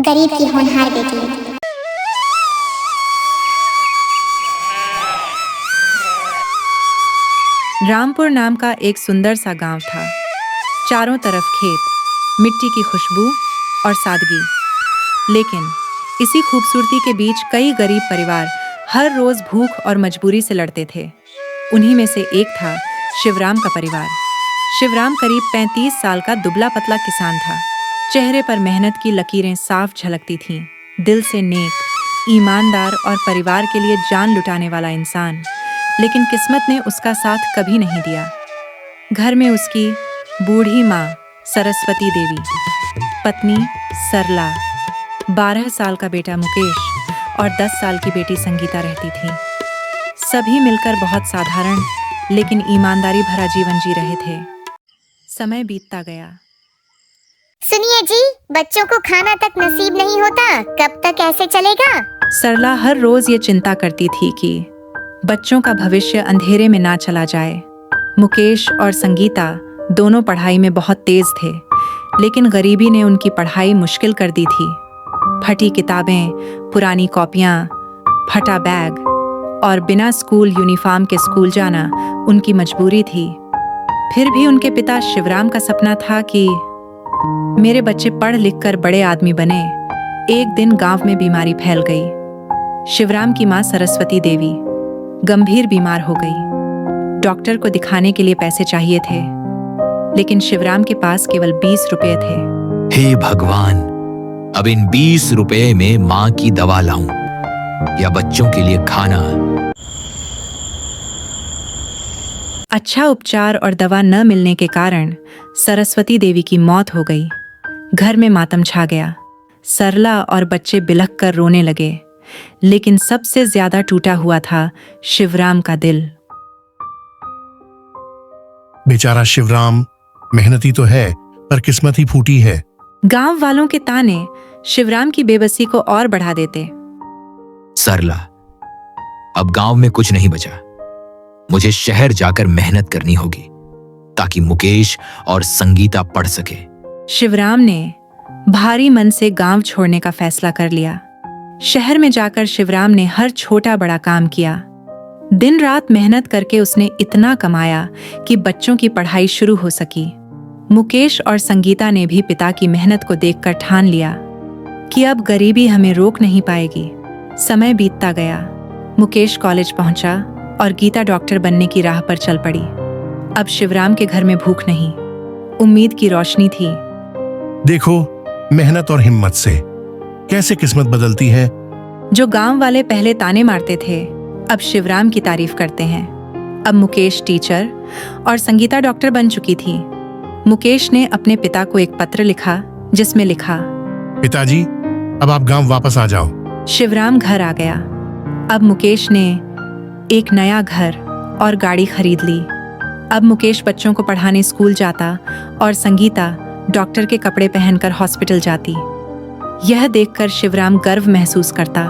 गरीब की होनहार बेटी। रामपुर नाम का एक सुंदर सा गांव था। चारों तरफ खेत, मिट्टी की खुशबू और सादगी। लेकिन इसी खूबसूरती के बीच कई गरीब परिवार हर रोज भूख और मजबूरी से लड़ते थे। उन्हीं में से एक था शिवराम का परिवार। शिवराम करीब 35 साल का दुबला पतला किसान था। चेहरे पर मेहनत की लकीरें साफ झलकती थीं। दिल से नेक, ईमानदार और परिवार के लिए जान लुटाने वाला इंसान। लेकिन किस्मत ने उसका साथ कभी नहीं दिया। घर में उसकी बूढ़ी माँ सरस्वती देवी, पत्नी सरला, 12 साल का बेटा मुकेश और 10 साल की बेटी संगीता रहती थी। सभी मिलकर बहुत साधारण लेकिन ईमानदारी भरा जीवन जी रहे थे। समय बीतता गया। सुनिए जी, बच्चों को खाना तक नसीब नहीं होता, कब तक ऐसे चलेगा? सरला हर रोज ये चिंता करती थी कि बच्चों का भविष्य अंधेरे में ना चला जाए। मुकेश और संगीता दोनों पढ़ाई में बहुत तेज थे, लेकिन गरीबी ने उनकी पढ़ाई मुश्किल कर दी थी। फटी किताबें, पुरानी कॉपियां, फटा बैग और बिना स्कूल यूनिफॉर्म के स्कूल जाना उनकी मजबूरी थी। फिर भी उनके पिता शिवराम का सपना था कि मेरे बच्चे पढ़ लिख कर बड़े आदमी बने। एक दिन गांव में बीमारी फैल गई। शिवराम की मां सरस्वती देवी गंभीर बीमार हो गई। डॉक्टर को दिखाने के लिए पैसे चाहिए थे, लेकिन शिवराम के पास केवल 20 रुपए थे। हे भगवान, अब इन 20 रुपए में माँ की दवा लाऊं या बच्चों के लिए खाना? अच्छा उपचार और दवा न मिलने के कारण सरस्वती देवी की मौत हो गई। घर में मातम छा गया। सरला और बच्चे बिलख कर रोने लगे, लेकिन सबसे ज्यादा टूटा हुआ था शिवराम का दिल। बेचारा शिवराम मेहनती तो है, पर किस्मत ही फूटी है। गांव वालों के ताने शिवराम की बेबसी को और बढ़ा देते। सरला, अब गांव में कुछ नहीं बचा। मुझे शहर जाकर मेहनत करनी होगी ताकि मुकेश और संगीता पढ़ सके। शिवराम ने भारी मन से गांव छोड़ने का फैसला कर लिया। शहर में जाकर शिवराम ने हर छोटा बड़ा काम किया। दिन रात मेहनत करके उसने इतना कमाया कि बच्चों की पढ़ाई शुरू हो सकी। मुकेश और संगीता ने भी पिता की मेहनत को देखकर ठान लिया कि अब गरीबी हमें रोक नहीं पाएगी। समय बीतता गया। मुकेश कॉलेज पहुंचा और गीता डॉक्टर बनने की राह पर चल पड़ी। अब शिवराम के घर में भूख नहीं, उम्मीद की रोशनी थी। देखो, मेहनत और हिम्मत से कैसे किस्मत बदलती है। जो गांव वाले पहले ताने मारते थे, अब शिवराम की तारीफ करते हैं। अब मुकेश टीचर और संगीता डॉक्टर बन चुकी थी। मुकेश ने अपने पिता को एक पत्र लिखा, जिसमें लिखा, पिताजी, अब आप गांव वापस आ जाओ। शिवराम घर आ गया। अब मुकेश ने एक नया घर और गाड़ी खरीद ली। अब मुकेश बच्चों को पढ़ाने स्कूल जाता और संगीता डॉक्टर के कपड़े पहनकर हॉस्पिटल जाती। यह देखकर शिवराम गर्व महसूस करता।